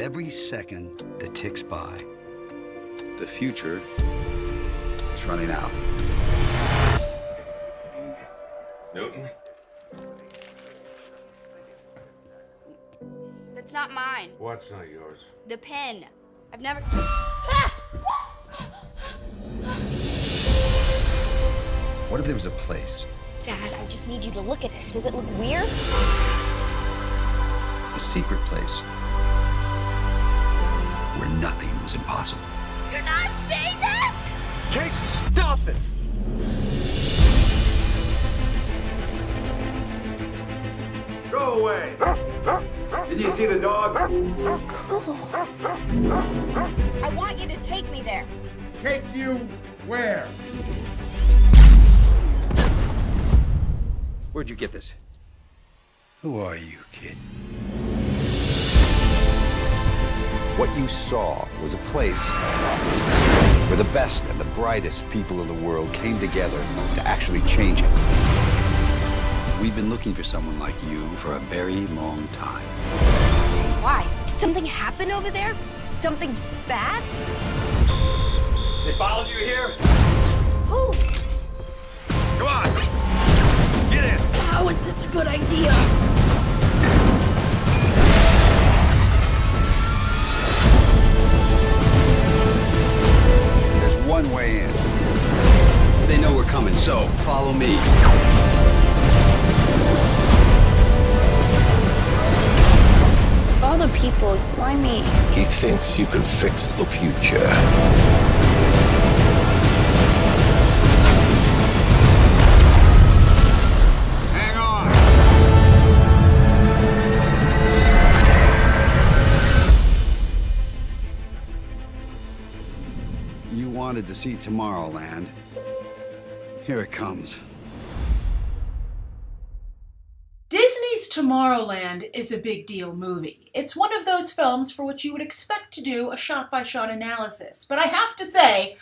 every second that ticks by. The future is running out. Newton? That's not mine. What's not yours? The pen. I've never... What if there was a place, Dad, I just need you to look at this. Does it look weird? a secret place, where nothing was impossible? You're not saying this! Casey, stop it! Go away! Did you see the dog? Cool. I want you to take me there. Take you where? Where'd you get this? Who are you, kid? What you saw was a place where the best and the brightest people in the world came together to actually change it. We've been looking for someone like you for a very long time. Why? Did something happen over there? Something bad? They followed you here? Who? Come on! Get in! How is this a good idea? There's one way in. They know we're coming, so follow me. All the people, why me? He thinks you can fix the future. Hang on! You wanted to see Tomorrowland. Here it comes. Disney's Tomorrowland is a big deal movie. It's one of those films for which you would expect to do a shot-by-shot analysis. But I have to say,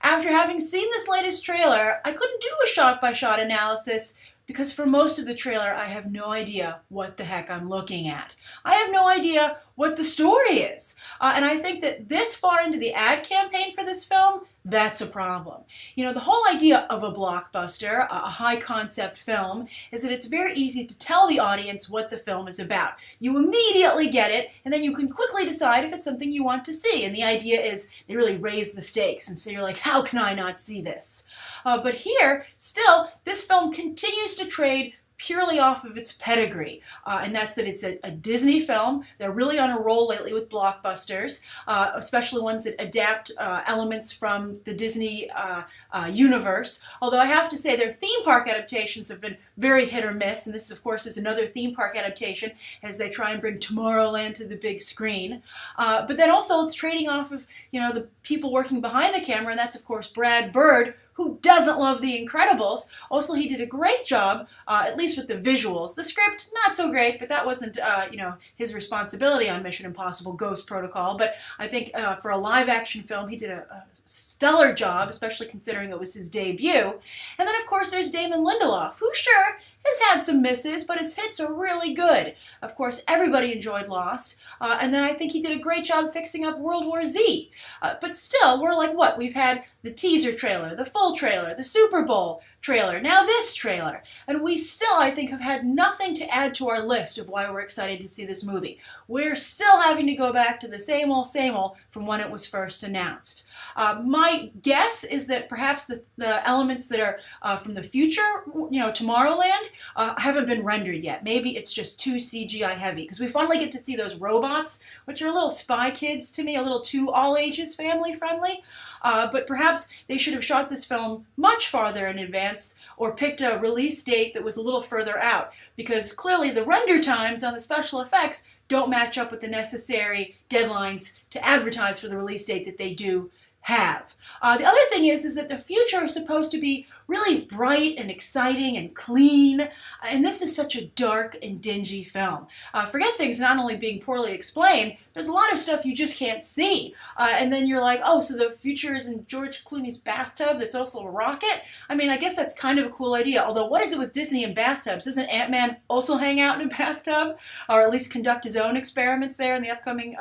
after having seen this latest trailer, I couldn't do a shot-by-shot analysis because for most of the trailer, I have no idea what the heck I'm looking at. I have no idea what the story is. And I think that this far into the ad campaign for this film, that's a problem. You know, the whole idea of a blockbuster, a high-concept film, is that it's very easy to tell the audience what the film is about. You immediately get it, and then you can quickly decide if it's something you want to see. And the idea is they really raise the stakes, and so you're like, how can I not see this? But here, still, this film continues to trade purely off of its pedigree, and that's that it's a Disney film. They're really on a roll lately with blockbusters, especially ones that adapt elements from the Disney universe. Although I have to say their theme park adaptations have been very hit or miss, and this, of course, is another theme park adaptation as they try and bring Tomorrowland to the big screen. But then also it's trading off of, you know, the people working behind the camera, and that's, of course, Brad Bird, who doesn't love The Incredibles. Also, he did a great job, at least with the visuals. The script, not so great, but that wasn't, you know, his responsibility on Mission Impossible Ghost Protocol. But I think for a live-action film, he did a stellar job, especially considering it was his debut. And then, of course, there's Damon Lindelof, who, sure, has had some misses, but his hits are really good. Of course, everybody enjoyed Lost, and then I think he did a great job fixing up World War Z. But still, we're like, what? We've had the teaser trailer, the full trailer, the Super Bowl trailer, now this trailer, and we still, I think, have had nothing to add to our list of why we're excited to see this movie. We're still having to go back to the same old from when it was first announced. My guess is that perhaps the elements that are from the future, you know, Tomorrowland, haven't been rendered yet. Maybe it's just too CGI heavy, because we finally get to see those robots, which are little spy kids to me, a little too all ages family friendly. But perhaps they should have shot this film much farther in advance or picked a release date that was a little further out, because clearly the render times on the special effects don't match up with the necessary deadlines to advertise for the release date that they do have. The other thing is that the future is supposed to be really bright and exciting and clean, and this is such a dark and dingy film. Forget things not only being poorly explained, there's a lot of stuff you just can't see. And then you're like, oh, so the future is in George Clooney's bathtub that's also a rocket? I mean, I guess that's kind of a cool idea, although what is it with Disney and bathtubs? Doesn't Ant-Man also hang out in a bathtub? Or at least conduct his own experiments there in the upcoming,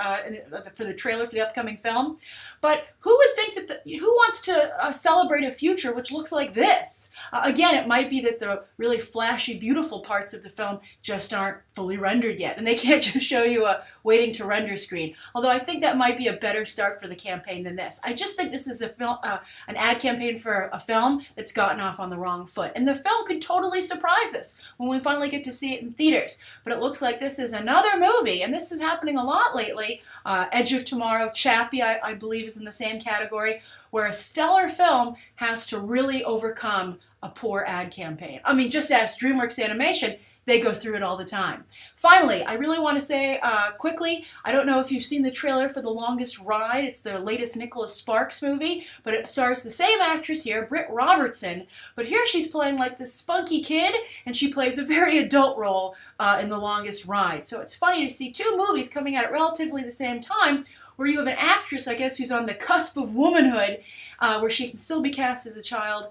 for the trailer for the upcoming film? But who would think that, who wants to celebrate a future which looks like this? Again, it might be that the really flashy, beautiful parts of the film just aren't fully rendered yet, and they can't just show you a waiting to render screen. Although I think that might be a better start for the campaign than this. I just think this is a film, an ad campaign for a film that's gotten off on the wrong foot. And the film could totally surprise us when we finally get to see it in theaters. But it looks like this is another movie, and this is happening a lot lately. Edge of Tomorrow, Chappie, I believe, is in the same category, where a stellar film has to really overcome a poor ad campaign. I mean, just ask DreamWorks Animation. They go through it all the time. Finally, I really want to say quickly, I don't know if you've seen the trailer for The Longest Ride. It's the latest Nicholas Sparks movie, but it stars the same actress here, Britt Robertson. But here she's playing like this spunky kid, and she plays a very adult role in The Longest Ride. So it's funny to see two movies coming out at relatively the same time, where you have an actress, I guess, who's on the cusp of womanhood, where she can still be cast as a child,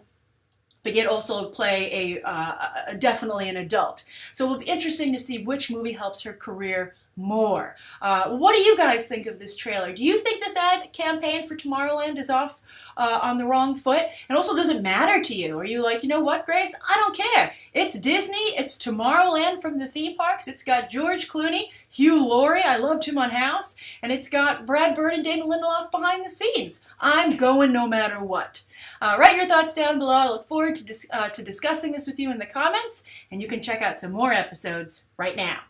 but yet also play definitely an adult. So it'll be interesting to see which movie helps her career more. What do you guys think of this trailer? Do you think this ad campaign for Tomorrowland is off on the wrong foot? And also, does it matter to you? Are you like, you know what, Grace? I don't care. It's Disney. It's Tomorrowland from the theme parks. It's got George Clooney, Hugh Laurie. I loved him on House. And it's got Brad Bird and Damon Lindelof behind the scenes. I'm going no matter what. Write your thoughts down below. I look forward to discussing this with you in the comments. And you can check out some more episodes right now.